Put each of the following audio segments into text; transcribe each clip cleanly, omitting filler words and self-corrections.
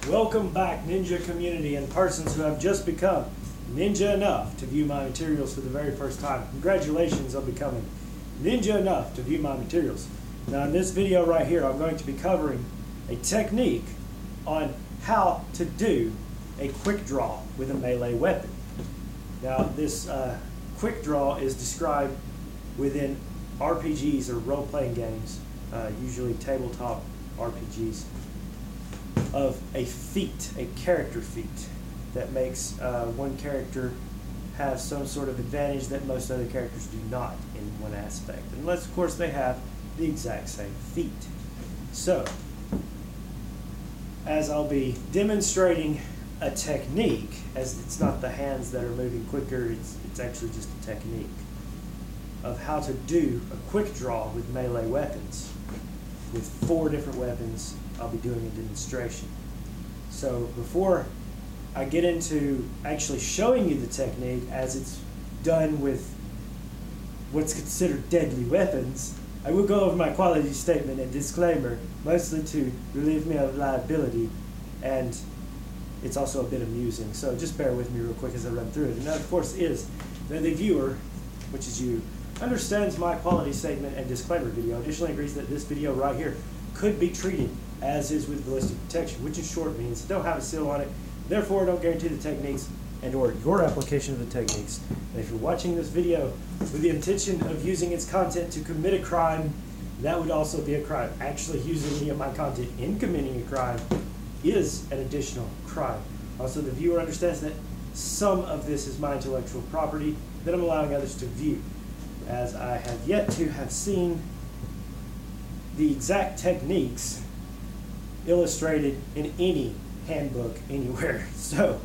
Welcome back, Ninja community and persons who have just become Ninja enough to view my materials for the very first time. Congratulations on becoming Ninja enough to view my materials. Now in this video right here, I'm going to be covering a technique on how to do a quick draw with a melee weapon. Now this quick draw is described within RPGs or role-playing games, usually tabletop RPGs, of a feat, a character feat that makes one character have some sort of advantage that most other characters do not in one aspect, unless of course they have the exact same feat. So, as I'll be demonstrating a technique, as it's not the hands that are moving quicker, it's actually just a technique of how to do a quick draw with melee weapons. With 4 different weapons, I'll be doing a demonstration. So before I get into actually showing you the technique as it's done with what's considered deadly weapons, I will go over my quality statement and disclaimer, mostly to relieve me of liability, and it's also a bit amusing. So just bear with me real quick as I run through it. And that, of course, is that the viewer, which is you, understands my quality statement and disclaimer video. Additionally agrees that this video right here could be treated as is with ballistic protection, which in short means don't have a seal on it, therefore don't guarantee the techniques and or your application of the techniques. And if you're watching this video with the intention of using its content to commit a crime, that would also be a crime. Actually using any of my content in committing a crime is an additional crime. Also, the viewer understands that some of this is my intellectual property that I'm allowing others to view, as I have yet to have seen the exact techniques illustrated in any handbook anywhere. So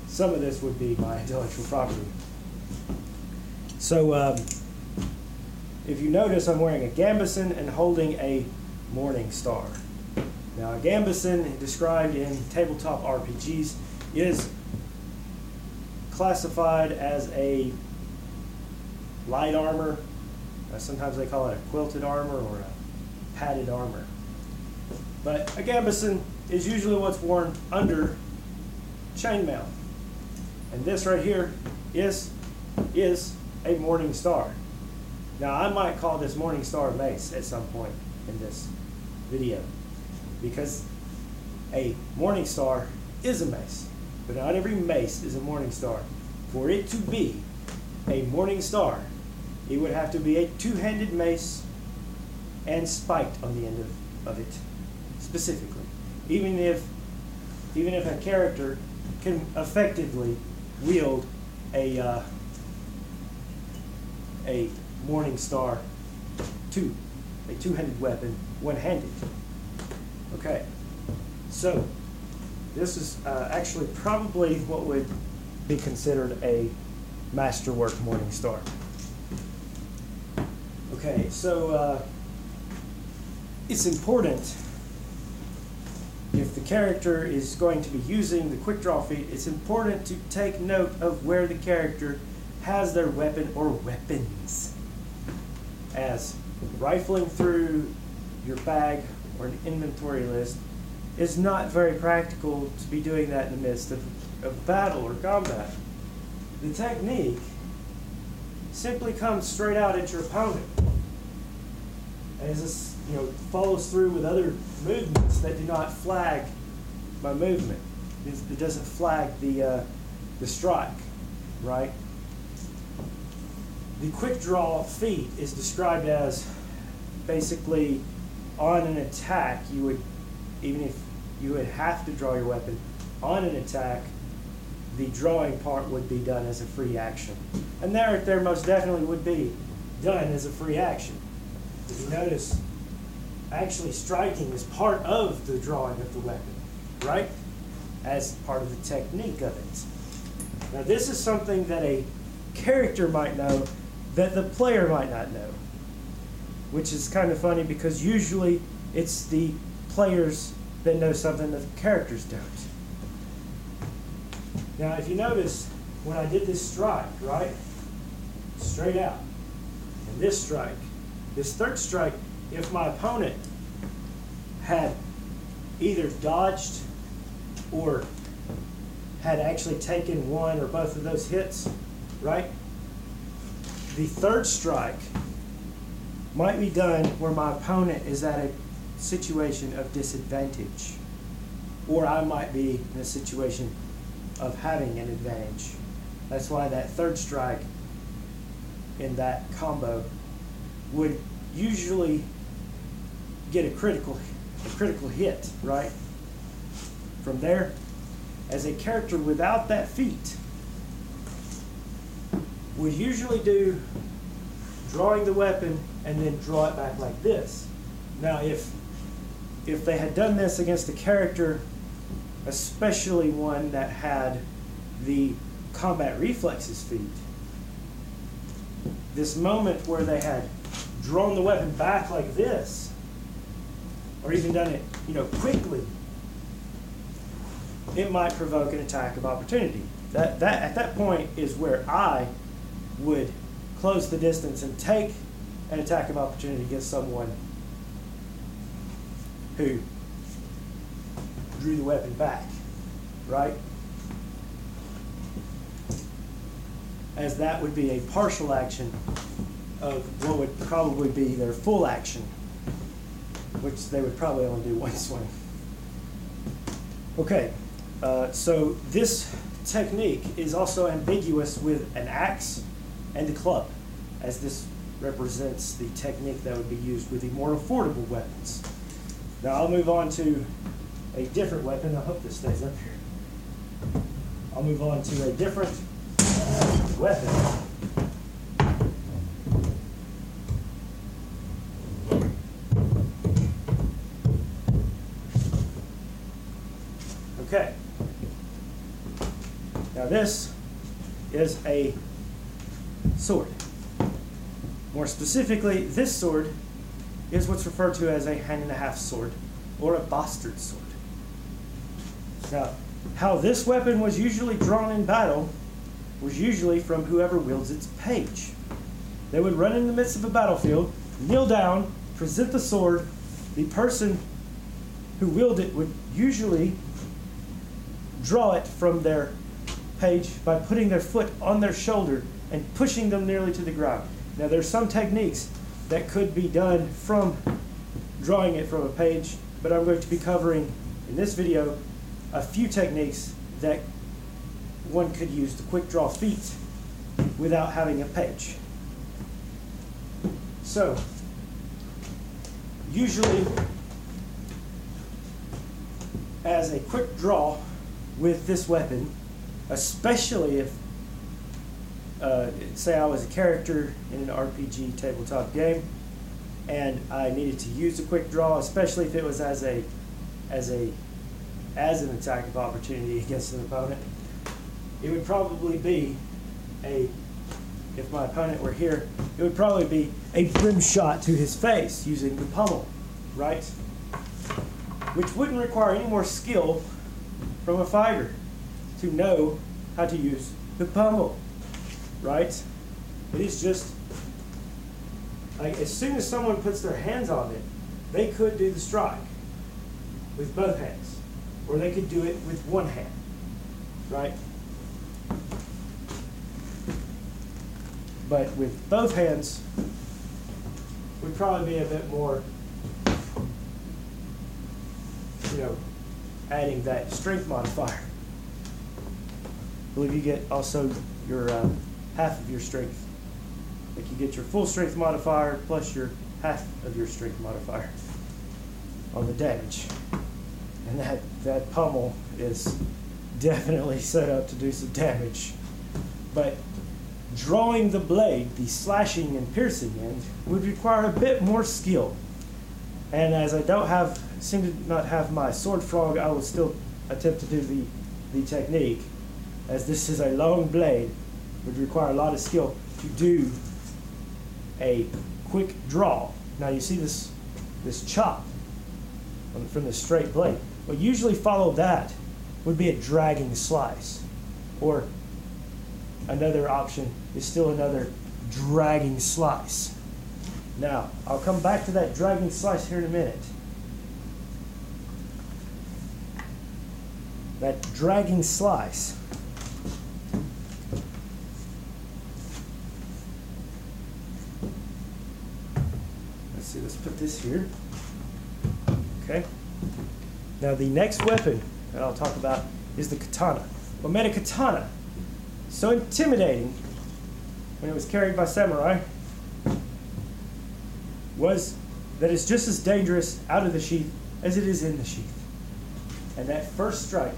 some of this would be my intellectual property. So if you notice, I'm wearing a gambeson and holding a morning star. Now a gambeson, described in tabletop RPGs, is classified as a light armor. Sometimes they call it a quilted armor or a padded armor. But a gambeson is usually what's worn under chainmail. And this right here is a morning star. Now I might call this morning star mace at some point in this video, because a morning star is a mace, but not every mace is a morning star. For it to be a morning star, it would have to be a 2-handed mace and spiked on the end of it specifically. Even if a character can effectively wield a morning star, a 2-handed weapon, one-handed. Okay, so this is actually probably what would be considered a masterwork morning star. Okay, so it's important, if the character is going to be using the quick draw feat, it's important to take note of where the character has their weapon or weapons, as rifling through your bag or an inventory list is not very practical to be doing that in the midst of battle or combat. The technique simply comes straight out at your opponent, as this follows through with other movements that do not flag my movement. It doesn't flag the strike, right? The quick draw feat is described as basically on an attack, you would, even if you would have to draw your weapon, on an attack, the drawing part would be done as a free action. And there most definitely would be done as a free action. If you notice, actually striking is part of the drawing of the weapon, right? As part of the technique of it. Now this is something that a character might know that the player might not know, which is kind of funny because usually it's the players that know something that the characters don't. Now if you notice, when I did this strike, right, straight out, and this strike, this third strike, if my opponent had either dodged or had actually taken one or both of those hits, right? The third strike might be done where my opponent is at a situation of disadvantage, or I might be in a situation of having an advantage. That's why that third strike in that combo would usually get a critical hit, right? From there, as a character without that feat would usually do drawing the weapon and then draw it back like this. Now, if they had done this against a character, especially one that had the combat reflexes feat, this moment where they had drawn the weapon back like this, or even done it, quickly, it might provoke an attack of opportunity. That at that point is where I would close the distance and take an attack of opportunity against someone who drew the weapon back, right? As that would be a partial action of what would probably be their full action, which they would probably only do one swing. Okay, so this technique is also ambiguous with an axe and a club, as this represents the technique that would be used with the more affordable weapons. Now I'll move on to a different weapon. I hope this stays up here. I'll move on to a different weapon. Okay. Now this is a sword. More specifically, this sword is what's referred to as a hand-and-a-half sword, or a bastard sword. Now, how this weapon was usually drawn in battle was usually from whoever wields its page. They would run in the midst of a battlefield, kneel down, present the sword. The person who wielded it would usually draw it from their page by putting their foot on their shoulder and pushing them nearly to the ground. Now, there's some techniques that could be done from drawing it from a page, but I'm going to be covering in this video a few techniques that one could use the quick draw feat without having a page. So, usually, as a quick draw with this weapon, especially if, say I was a character in an RPG tabletop game, and I needed to use a quick draw, especially if it was as an attack of opportunity against an opponent, it would probably be if my opponent were here, it would probably be a brim shot to his face using the pommel, right? Which wouldn't require any more skill from a fighter to know how to use the pommel, right? It is just, like, as soon as someone puts their hands on it, they could do the strike with both hands, or they could do it with one hand, right? But with both hands, would probably be a bit more, adding that strength modifier. I believe you get also your half of your strength. Like you get your full strength modifier plus your half of your strength modifier on the damage. And that pommel is definitely set up to do some damage. But drawing the blade, the slashing and piercing end, would require a bit more skill. And as I seem to not have my sword frog, I will still attempt to do the technique. As this is a long blade, would require a lot of skill to do a quick draw. Now you see this chop from the straight blade. What usually follow that would be a dragging slice, or another option is still another dragging slice. Now, I'll come back to that dragging slice here in a minute. that dragging slice. Let's see, let's put this here. Okay. Now the next weapon that I'll talk about is the katana. What made a katana so intimidating when it was carried by samurai was that it's just as dangerous out of the sheath as it is in the sheath. And that first strike,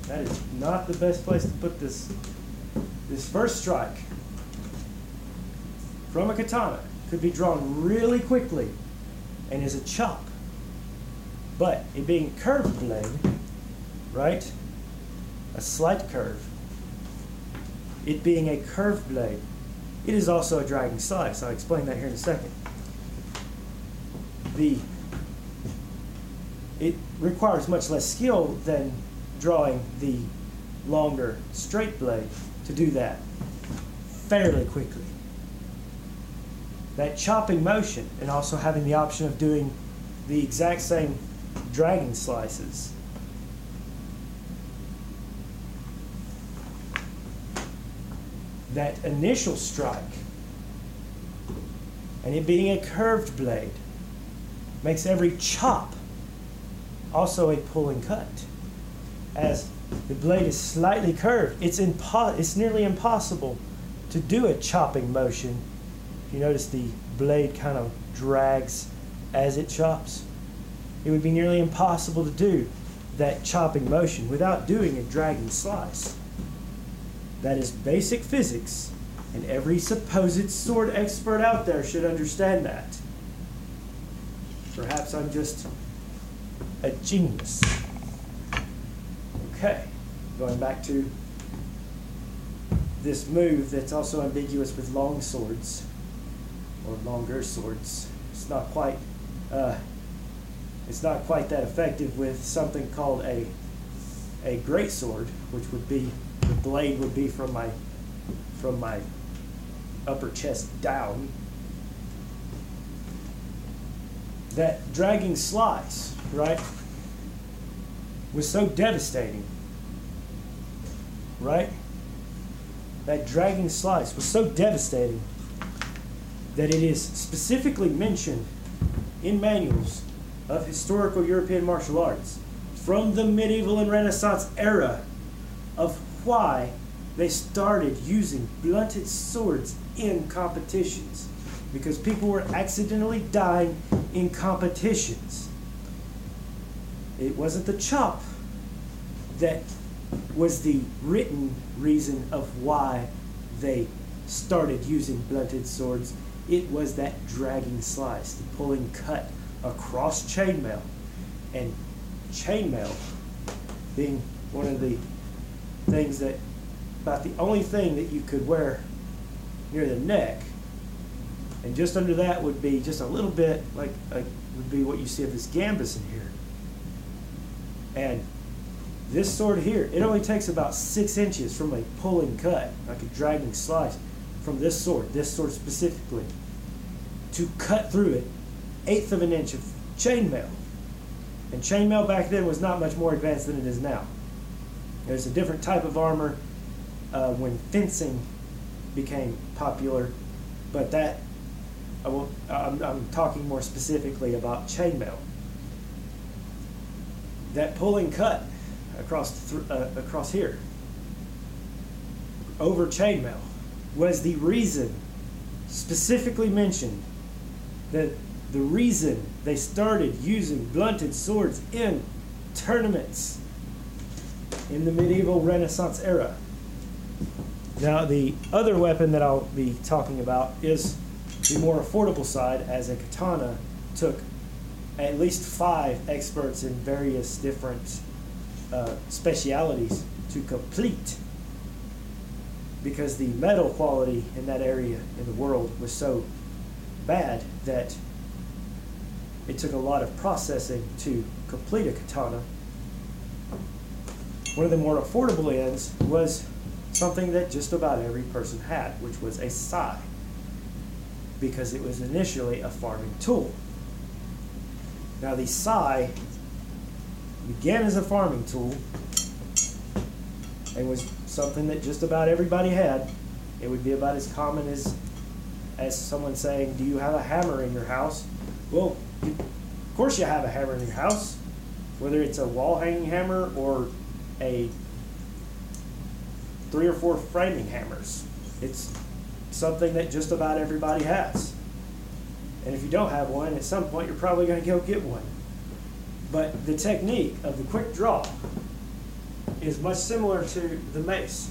that is not the best place to put this. This first strike from a katana could be drawn really quickly and is a chop. But it being a curved blade, right? A slight curve. It being a curved blade, it is also a dragging slice. I'll explain that here in a second. It requires much less skill than drawing the longer straight blade to do that fairly quickly. That chopping motion and also having the option of doing the exact same dragging slices that initial strike and it being a curved blade makes every chop also a pull and cut. As the blade is slightly curved, it's nearly impossible to do a chopping motion. If you notice the blade kind of drags as it chops, it would be nearly impossible to do that chopping motion without doing a dragging slice. That is basic physics, and every supposed sword expert out there should understand that. Perhaps I'm just a genius. Okay, going back to this move that's also ambiguous with long swords, or longer swords. It's not quite that effective with something called a great sword, which would be the blade would be from my upper chest down. That dragging slice, right, was so devastating, right? That dragging slice was so devastating that it is specifically mentioned in manuals of historical European martial arts from the medieval and Renaissance era of why they started using blunted swords in competitions, because people were accidentally dying in competitions. It wasn't the chop that was the written reason of why they started using blunted swords. It was that dragging slice, the pulling cut across chainmail. And chainmail being one of the things that, about the only thing that you could wear near the neck, and just under that would be just a little bit would be what you see of this gambus in here. And this sword here, it only takes about 6 inches from a pulling cut, like a dragging slice, from this sword specifically, to cut through it 1/8 of an inch of chainmail. And chainmail back then was not much more advanced than it is now. There's a different type of armor when fencing became popular, but that I'm talking more specifically about chainmail. That pulling cut across here over chainmail was the reason, specifically mentioned, that the reason they started using blunted swords in tournaments in the medieval Renaissance era. Now, the other weapon that I'll be talking about is the more affordable side, as a katana took at least 5 experts in various different specialities to complete, because the metal quality in that area in the world was so bad that it took a lot of processing to complete a katana. One of the more affordable ends was something that just about every person had, which was a sai, because it was initially a farming tool. Now, the sai began as a farming tool and was something that just about everybody had, it would be about as common as someone saying, do you have a hammer in your house? Well, of course you have a hammer in your house, whether it's a wall hanging hammer or a 3 or 4 framing hammers. It's something that just about everybody has. And if you don't have one, at some point you're probably going to go get one. But the technique of the quick draw is much similar to the mace,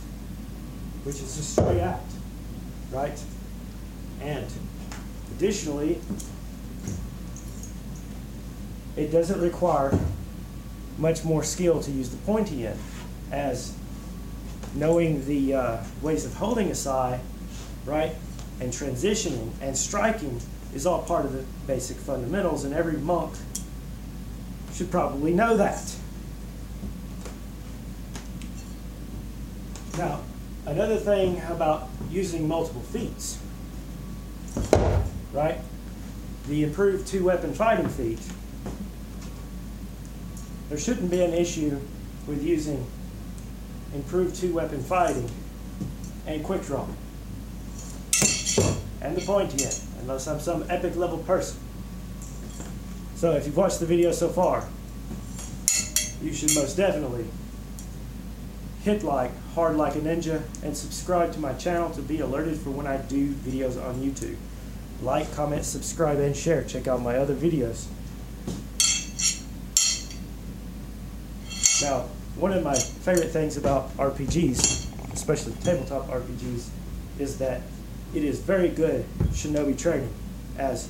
which is just straight out, right? And additionally, it doesn't require much more skill to use the pointy end, as knowing the ways of holding a sai, right, and transitioning and striking is all part of the basic fundamentals, and every monk should probably know that. Now, another thing about using multiple feats, right? The improved 2-weapon fighting feat. There shouldn't be an issue with using improved 2-weapon fighting and quick draw and the pointy end, unless I'm some epic level person. So if you've watched the video so far, you should most definitely hit like, hard like a ninja, and subscribe to my channel to be alerted for when I do videos on YouTube. Like, comment, subscribe, and share. Check out my other videos. Now, one of my favorite things about RPGs, especially tabletop RPGs, is that it is very good shinobi training, as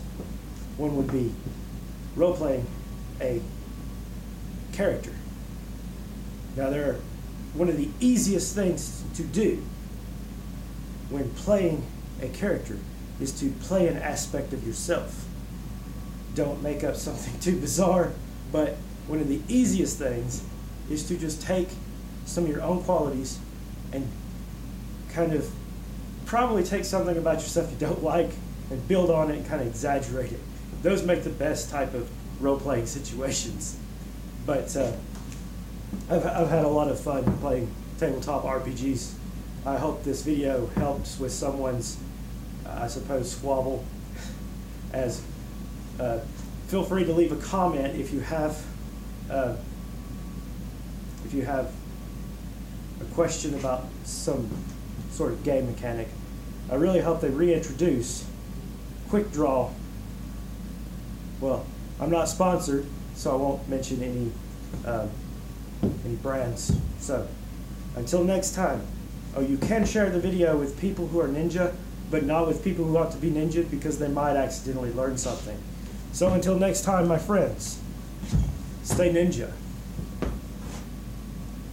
one would be role-playing a character. Now, one of the easiest things to do when playing a character is to play an aspect of yourself. Don't make up something too bizarre, but one of the easiest things is to just take some of your own qualities and kind of probably take something about yourself you don't like and build on it and kind of exaggerate it. Those make the best type of role-playing situations. But I've had a lot of fun playing tabletop RPGs. I hope this video helps with someone's, I suppose, squabble. As feel free to leave a comment if you have a question about some sort of game mechanic. I really hope they reintroduce quick draw. Well, I'm not sponsored, so I won't mention any brands. So until next time. Oh, you can share the video with people who are ninja, but not with people who ought to be ninja, because they might accidentally learn something. So until next time, my friends, stay ninja.